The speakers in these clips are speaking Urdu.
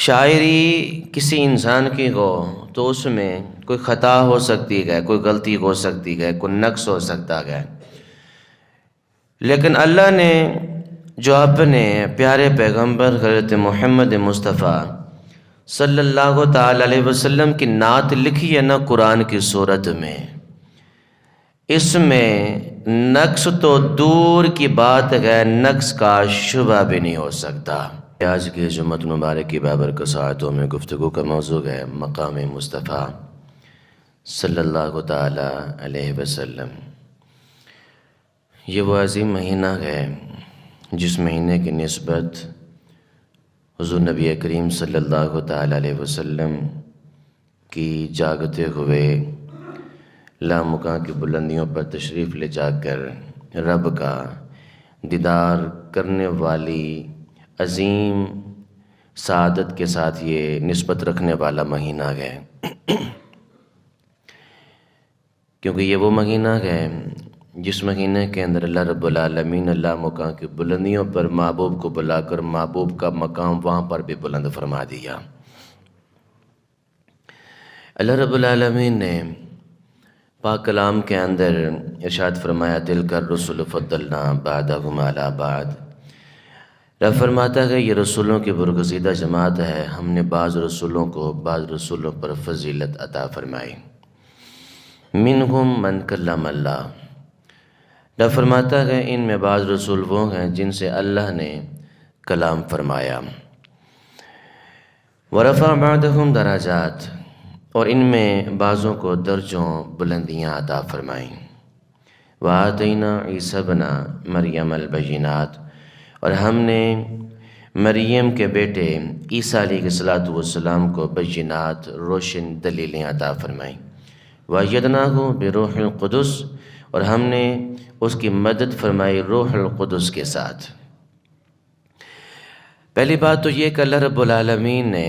شاعری کسی انسان کی ہو تو اس میں کوئی خطا ہو سکتی ہے، کوئی غلطی ہو سکتی ہے، کوئی نقص ہو سکتا ہے، لیکن اللہ نے جو اپنے پیارے پیغمبر حضرت محمد مصطفیٰ صلی اللہ تعالی علیہ وسلم کی نعت لکھی ہے نا قرآن کی صورت میں، اس میں نقص تو دور کی بات ہے، نقص کا شبہ بھی نہیں ہو سکتا۔ آج کی جمعۃ مبارک کی بابرکت ساعتوں میں گفتگو کا موضوع ہے مقام مصطفیٰ صلی اللہ تعالی علیہ وسلم۔ یہ وہ عظیم مہینہ ہے جس مہینے کی نسبت حضور نبی کریم صلی اللہ تعالی علیہ وسلم کی جاگتے ہوئے لامکاں کی بلندیوں پر تشریف لے جا کر رب کا دیدار کرنے والی عظیم سعادت کے ساتھ یہ نسبت رکھنے والا مہینہ ہے، کیونکہ یہ وہ مہینہ ہے جس مہینے کے اندر اللہ رب العالمین لامکاں کی بلندیوں پر محبوب کو بلا کر محبوب کا مقام وہاں پر بھی بلند فرما دیا۔ اللہ رب العالمین نے پاک کلام کے اندر ارشاد فرمایا تلک الرسل فضلنا بعضهم علی بعض۔ رب فرماتا ہے یہ رسولوں کی برگزیدہ جماعت ہے، ہم نے بعض رسولوں کو بعض رسولوں پر فضیلت عطا فرمائی۔ منہم من کلم اللہ، رب فرماتا ہے ان میں بعض رسول وہ ہیں جن سے اللہ نے کلام فرمایا۔ ورفع بعضهم درجات، اور ان میں بعضوں کو درجوں بلندیاں عطا فرمائیں۔ وآتینا عیسی ابن مریم البینات، اور ہم نے مریم کے بیٹے عیسیٰ علیہ السلام کو بینات روشن دلیلیں عطا فرمائیں۔ وَأَيَّدْنَاهُ بِرُوحِ الْقُدُسِ، اور ہم نے اس کی مدد فرمائی روح القدس کے ساتھ۔ پہلی بات تو یہ کہ اللہ رب العالمین نے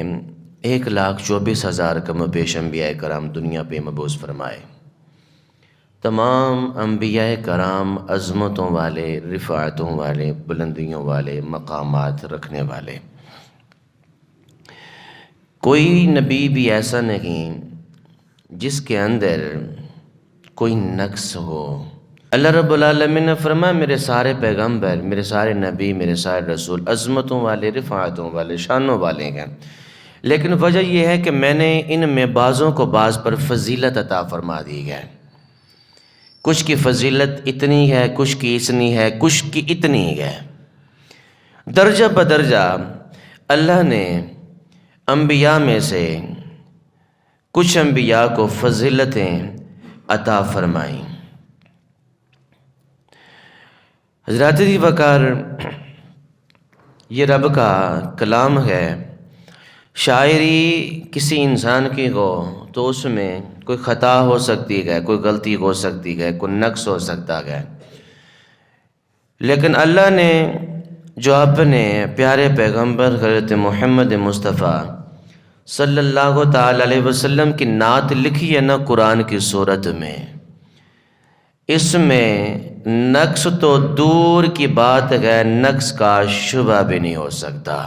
1,24,000 کم و بیش انبیاء کرام دنیا پہ مبعوث فرمائے۔ تمام انبیاء کرام عظمتوں والے، رفاعتوں والے، بلندیوں والے، مقامات رکھنے والے۔ کوئی نبی بھی ایسا نہیں جس کے اندر کوئی نقص ہو۔ اللہ رب العالمین نے فرمایا میرے سارے پیغمبر، میرے سارے نبی، میرے سارے رسول عظمتوں والے، رفاعتوں والے، شانوں والے ہیں، لیکن وجہ یہ ہے کہ میں نے ان میں بعضوں کو بعض پر فضیلت عطا فرما دی ہے۔ کچھ کی فضیلت اتنی ہے، کچھ کی اتنی ہے، کچھ کی اتنی ہے۔ درجہ بدرجہ اللہ نے انبیاء میں سے کچھ انبیاء کو فضیلتیں عطا فرمائیں۔ حضرات دی وقار، یہ رب کا کلام ہے۔ شاعری کسی انسان کی ہو تو اس میں کوئی خطا ہو سکتی ہے، کوئی غلطی ہو سکتی ہے، کوئی نقص ہو سکتا ہے، لیکن اللہ نے جو اپنے پیارے پیغمبر حضرت محمد مصطفیٰ صلی اللہ تعالی علیہ وسلم کی نعت لکھی ہے نا قرآن کی صورت میں، اس میں نقص تو دور کی بات ہے، نقص کا شبہ بھی نہیں ہو سکتا۔